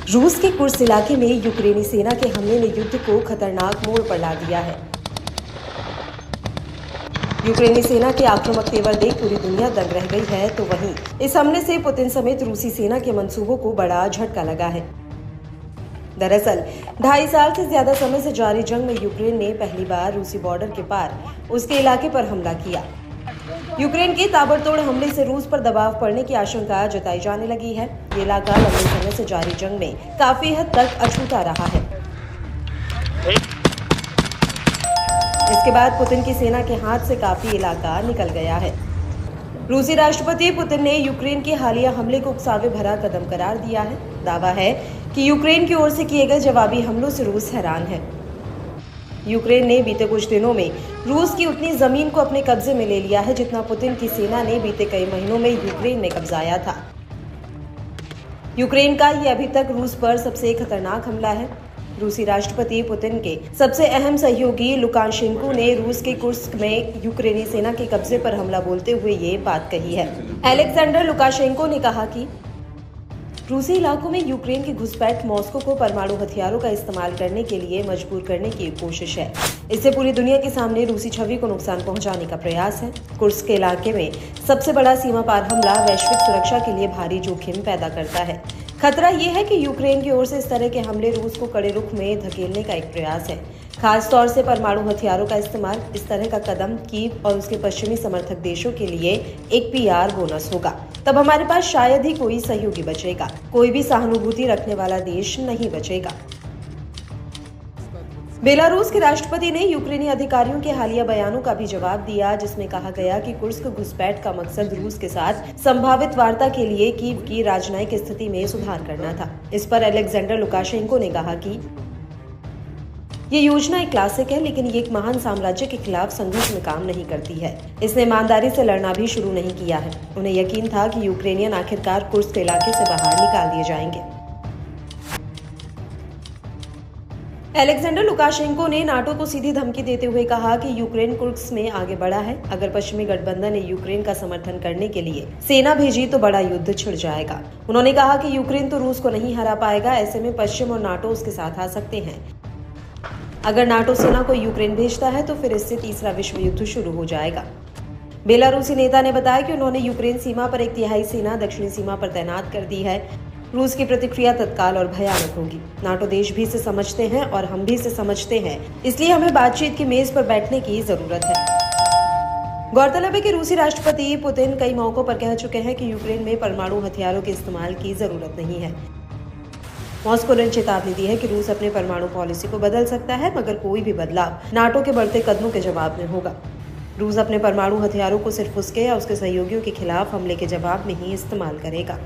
रूस के कुर्स्क इलाके में यूक्रेनी सेना के हमले ने युद्ध को खतरनाक मोड़ पर ला दिया है। यूक्रेनी सेना के आक्रामक तेवर देख पूरी दुनिया दंग रह गई है, तो वहीं इस हमले से पुतिन समेत रूसी सेना के मंसूबों को बड़ा झटका लगा है। दरअसल 2.5 साल से ज्यादा समय से जारी जंग में यूक्रेन ने पहली बार रूसी बॉर्डर के पार उसके इलाके पर हमला किया। यूक्रेन के ताबड़तोड़ हमले से रूस पर दबाव पड़ने की आशंका जताई जाने लगी है। ये इलाका लंबे समय से जारी जंग में काफी हद तक अछूता रहा है। इसके बाद पुतिन की सेना के हाथ से काफी इलाका निकल गया है। रूसी राष्ट्रपति पुतिन ने यूक्रेन के हालिया हमले को उकसावे भरा कदम करार दिया है। दावा है कि यूक्रेन की ओर से किए गए जवाबी हमलों से रूस हैरान है। यूक्रेन ने बीते कुछ दिनों में रूस की उतनी जमीन को अपने कब्जे में ले लिया है जितना पुतिन की सेना ने बीते कई महीनों में यूक्रेन में कब्जाया था। यूक्रेन का ये अभी तक रूस पर सबसे खतरनाक हमला है। रूसी राष्ट्रपति पुतिन के सबसे अहम सहयोगी लुकाशेंको ने रूस के कुर्स्क में यूक्रेनी सेना के कब्जे पर हमला बोलते हुए ये बात कही है। अलेक्जेंडर लुकाशेंको ने कहा कि रूसी इलाकों में यूक्रेन की घुसपैठ मॉस्को को परमाणु हथियारों का इस्तेमाल करने के लिए मजबूर करने की कोशिश है। इससे पूरी दुनिया के सामने रूसी छवि को नुकसान पहुंचाने का प्रयास है। कुर्स्क के इलाके में सबसे बड़ा सीमा पार हमला वैश्विक सुरक्षा के लिए भारी जोखिम पैदा करता है। खतरा यह है कि यूक्रेन की ओर से इस तरह के हमले रूस को कड़े रुख में धकेलने का एक प्रयास है, खास तौर से परमाणु हथियारों का इस्तेमाल। इस तरह का कदम कीव और उसके पश्चिमी समर्थक देशों के लिए एक पीआर बोनस होगा। तब हमारे पास शायद ही कोई सहयोगी बचेगा, कोई भी सहानुभूति रखने वाला देश नहीं बचेगा। बेलारूस के राष्ट्रपति ने यूक्रेनी अधिकारियों के हालिया बयानों का भी जवाब दिया, जिसमें कहा गया कि कुर्स्क घुसपैठ का मकसद रूस के साथ संभावित वार्ता के लिए कीव की राजनयिक स्थिति में सुधार करना था। इस पर अलेक्जेंडर लुकाशेंको ने कहा कि ये योजना एक क्लासिक है, लेकिन ये एक महान साम्राज्य के खिलाफ संघर्ष में काम नहीं करती है। इसने ईमानदारी से लड़ना भी शुरू नहीं किया है। उन्हें यकीन था कि यूक्रेनियन आखिरकार कुर्स्क इलाके से बाहर निकाल दिए जाएंगे। अलेक्जेंडर लुकाशेंको ने नाटो को सीधी धमकी देते हुए कहा कि यूक्रेन कुर्स्क में आगे बढ़ा है। अगर पश्चिमी गठबंधन ने यूक्रेन का समर्थन करने के लिए सेना भेजी तो बड़ा युद्ध छिड़ जाएगा। उन्होंने कहा कि यूक्रेन तो रूस को नहीं हरा पाएगा, ऐसे में पश्चिम और नाटो उसके साथ आ सकते हैं। अगर नाटो सेना को यूक्रेन भेजता है तो फिर इससे तीसरा विश्व युद्ध शुरू हो जाएगा। बेलारूसी नेता ने बताया कि उन्होंने यूक्रेन सीमा पर 1/3 सेना दक्षिणी सीमा पर तैनात कर दी है। रूस की प्रतिक्रिया तत्काल और भयानक होगी। नाटो देश भी इसे समझते हैं और हम भी इसे समझते हैं, इसलिए हमें बातचीत की मेज पर बैठने की जरूरत है। गौरतलब है कि रूसी राष्ट्रपति पुतिन कई मौकों पर कह चुके हैं कि यूक्रेन में परमाणु हथियारों के इस्तेमाल की जरूरत नहीं है। मॉस्को ने चेतावनी दी है कि रूस अपने परमाणु पॉलिसी को बदल सकता है, मगर कोई भी बदलाव नाटो के बढ़ते कदमों के जवाब में होगा। रूस अपने परमाणु हथियारों को सिर्फ उसके या उसके सहयोगियों के खिलाफ हमले के जवाब में ही इस्तेमाल करेगा।